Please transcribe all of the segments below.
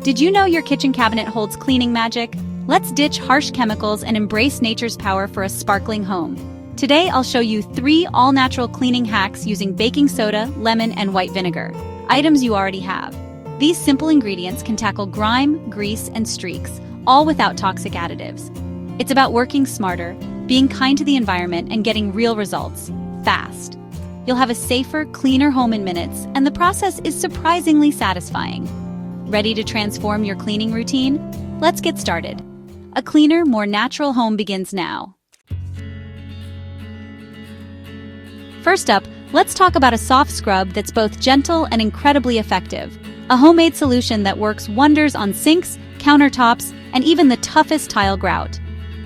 Did you know your kitchen cabinet holds cleaning magic? Let's ditch harsh chemicals and embrace nature's power for a sparkling home. Today, I'll show you 3 all-natural cleaning hacks using baking soda, lemon, and white vinegar, items you already have. These simple ingredients can tackle grime, grease, and streaks, all without toxic additives. It's about working smarter, being kind to the environment, and getting real results, fast. You'll have a safer, cleaner home in minutes, and the process is surprisingly satisfying. Ready to transform your cleaning routine? Let's get started. A cleaner, more natural home begins now. First up, let's talk about a soft scrub that's both gentle and incredibly effective. A homemade solution that works wonders on sinks, countertops, and even the toughest tile grout.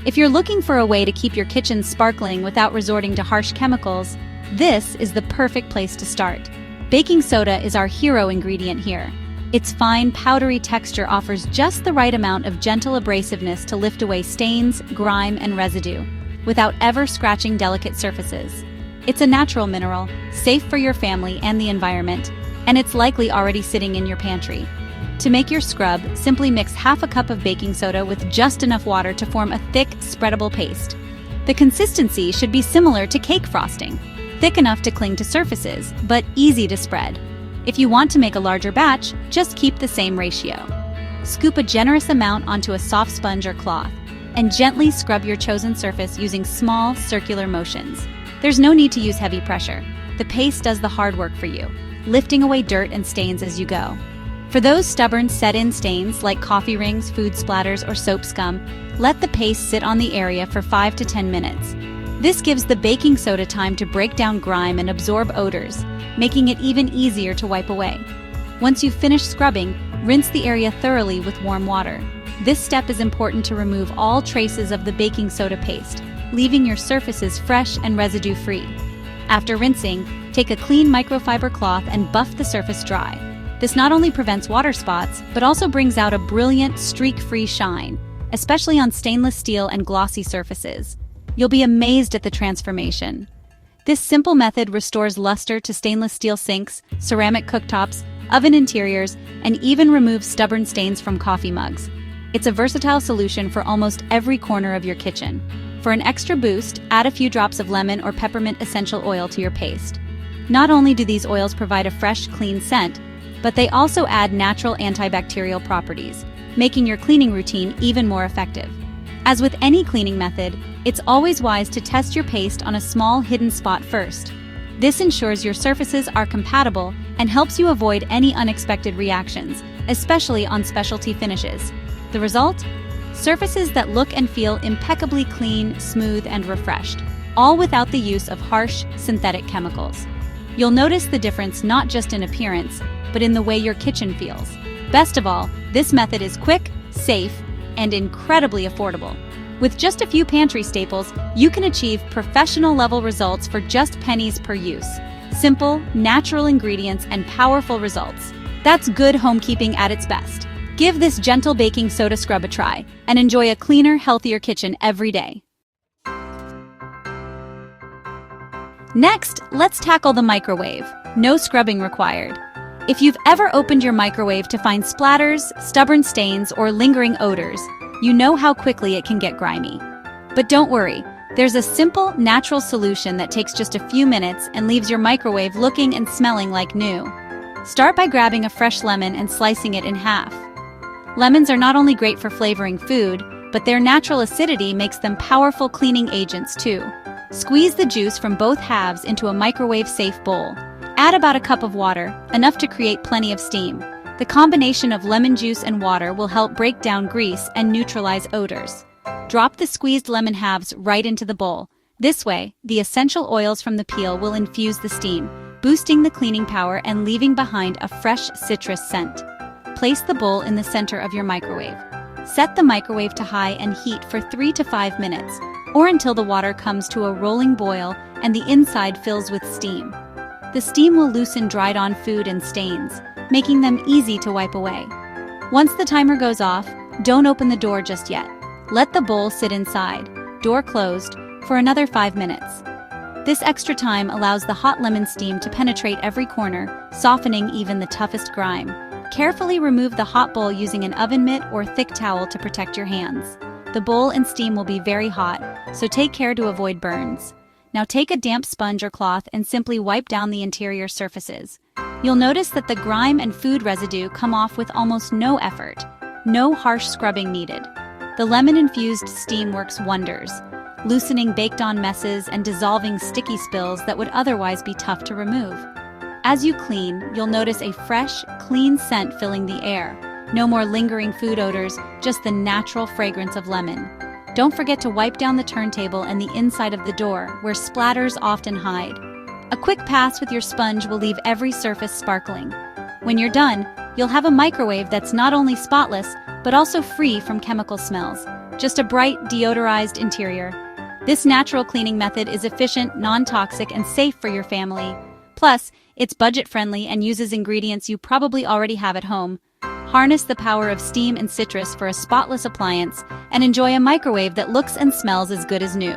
If you're looking for a way to keep your kitchen sparkling without resorting to harsh chemicals, this is the perfect place to start. Baking soda is our hero ingredient here. Its fine, powdery texture offers just the right amount of gentle abrasiveness to lift away stains, grime, and residue, without ever scratching delicate surfaces. It's a natural mineral, safe for your family and the environment, and it's likely already sitting in your pantry. To make your scrub, simply mix half a cup of baking soda with just enough water to form a thick, spreadable paste. The consistency should be similar to cake frosting, thick enough to cling to surfaces, but easy to spread. If you want to make a larger batch, just keep the same ratio. Scoop a generous amount onto a soft sponge or cloth, and gently scrub your chosen surface using small, circular motions. There's no need to use heavy pressure. The paste does the hard work for you, lifting away dirt and stains as you go. For those stubborn set-in stains like coffee rings, food splatters, or soap scum, let the paste sit on the area for 5 to 10 minutes. This gives the baking soda time to break down grime and absorb odors, making it even easier to wipe away. Once you've finished scrubbing, rinse the area thoroughly with warm water. This step is important to remove all traces of the baking soda paste, leaving your surfaces fresh and residue-free. After rinsing, take a clean microfiber cloth and buff the surface dry. This not only prevents water spots, but also brings out a brilliant, streak-free shine, especially on stainless steel and glossy surfaces. You'll be amazed at the transformation. This simple method restores luster to stainless steel sinks, ceramic cooktops, oven interiors, and even removes stubborn stains from coffee mugs. It's a versatile solution for almost every corner of your kitchen. For an extra boost, add a few drops of lemon or peppermint essential oil to your paste. Not only do these oils provide a fresh, clean scent, but they also add natural antibacterial properties, making your cleaning routine even more effective. As with any cleaning method, it's always wise to test your paste on a small hidden spot first. This ensures your surfaces are compatible and helps you avoid any unexpected reactions, especially on specialty finishes. The result? Surfaces that look and feel impeccably clean, smooth, and refreshed, all without the use of harsh, synthetic chemicals. You'll notice the difference not just in appearance, but in the way your kitchen feels. Best of all, this method is quick, safe, and incredibly affordable. With just a few pantry staples, you can achieve professional-level results for just pennies per use. Simple, natural ingredients, and powerful results. That's good homekeeping at its best. Give this gentle baking soda scrub a try, and enjoy a cleaner, healthier kitchen every day. Next, let's tackle the microwave. No scrubbing required. If you've ever opened your microwave to find splatters, stubborn stains, or lingering odors, you know how quickly it can get grimy. But don't worry, there's a simple, natural solution that takes just a few minutes and leaves your microwave looking and smelling like new. Start by grabbing a fresh lemon and slicing it in half. Lemons are not only great for flavoring food, but their natural acidity makes them powerful cleaning agents too. Squeeze the juice from both halves into a microwave-safe bowl. Add about a cup of water, enough to create plenty of steam. The combination of lemon juice and water will help break down grease and neutralize odors. Drop the squeezed lemon halves right into the bowl. This way, the essential oils from the peel will infuse the steam, boosting the cleaning power and leaving behind a fresh citrus scent. Place the bowl in the center of your microwave. Set the microwave to high and heat for 3 to 5 minutes, or until the water comes to a rolling boil and the inside fills with steam. The steam will loosen dried-on food and stains, making them easy to wipe away. Once the timer goes off, don't open the door just yet. Let the bowl sit inside, door closed, for another 5 minutes. This extra time allows the hot lemon steam to penetrate every corner, softening even the toughest grime. Carefully remove the hot bowl using an oven mitt or thick towel to protect your hands. The bowl and steam will be very hot, so take care to avoid burns. Now take a damp sponge or cloth and simply wipe down the interior surfaces. You'll notice that the grime and food residue come off with almost no effort. No harsh scrubbing needed. The lemon-infused steam works wonders, loosening baked-on messes and dissolving sticky spills that would otherwise be tough to remove. As you clean, you'll notice a fresh, clean scent filling the air. No more lingering food odors, just the natural fragrance of lemon. Don't forget to wipe down the turntable and the inside of the door, where splatters often hide. A quick pass with your sponge will leave every surface sparkling. When you're done, you'll have a microwave that's not only spotless, but also free from chemical smells. Just a bright, deodorized interior. This natural cleaning method is efficient, non-toxic, and safe for your family. Plus, it's budget-friendly and uses ingredients you probably already have at home. Harness the power of steam and citrus for a spotless appliance and enjoy a microwave that looks and smells as good as new.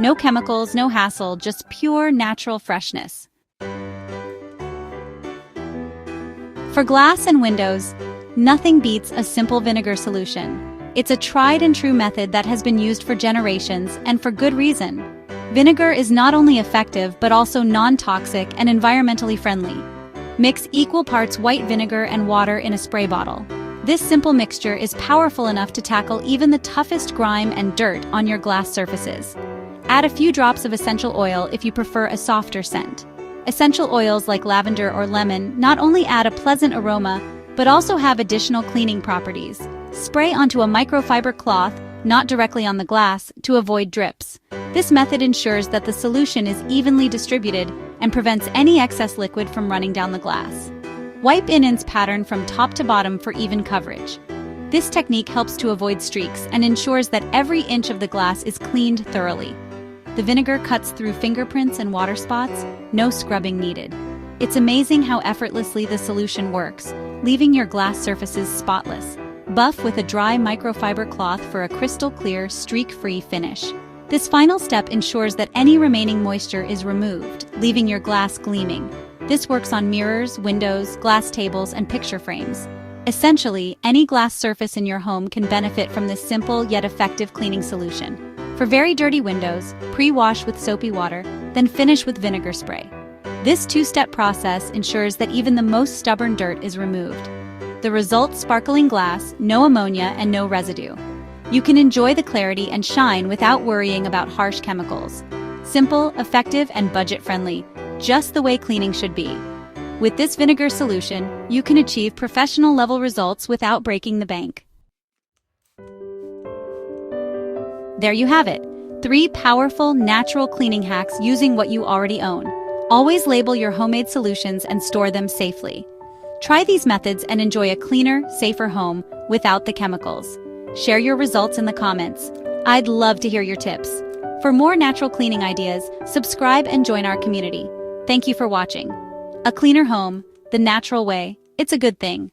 No chemicals, no hassle, just pure natural freshness. For glass and windows, nothing beats a simple vinegar solution. It's a tried and true method that has been used for generations, and for good reason. Vinegar is not only effective but also non-toxic and environmentally friendly. Mix equal parts white vinegar and water in a spray bottle. This simple mixture is powerful enough to tackle even the toughest grime and dirt on your glass surfaces. Add a few drops of essential oil if you prefer a softer scent. Essential oils like lavender or lemon not only add a pleasant aroma, but also have additional cleaning properties. Spray onto a microfiber cloth, not directly on the glass, to avoid drips. This method ensures that the solution is evenly distributed and prevents any excess liquid from running down the glass. Wipe in-ins pattern from top to bottom for even coverage. This technique helps to avoid streaks and ensures that every inch of the glass is cleaned thoroughly. The vinegar cuts through fingerprints and water spots, no scrubbing needed. It's amazing how effortlessly the solution works, leaving your glass surfaces spotless. Buff with a dry microfiber cloth for a crystal clear, streak-free finish. This final step ensures that any remaining moisture is removed, leaving your glass gleaming. This works on mirrors, windows, glass tables, and picture frames. Essentially, any glass surface in your home can benefit from this simple yet effective cleaning solution. For very dirty windows, pre-wash with soapy water, then finish with vinegar spray. This two-step process ensures that even the most stubborn dirt is removed. The result: sparkling glass, no ammonia, and no residue. You can enjoy the clarity and shine without worrying about harsh chemicals. Simple, effective, and budget-friendly, just the way cleaning should be. With this vinegar solution, you can achieve professional-level results without breaking the bank. There you have it. 3 powerful, natural cleaning hacks using what you already own. Always label your homemade solutions and store them safely. Try these methods and enjoy a cleaner, safer home without the chemicals. Share your results in the comments. I'd love to hear your tips. For more natural cleaning ideas, subscribe and join our community. Thank you for watching. A cleaner home, the natural way, it's a good thing.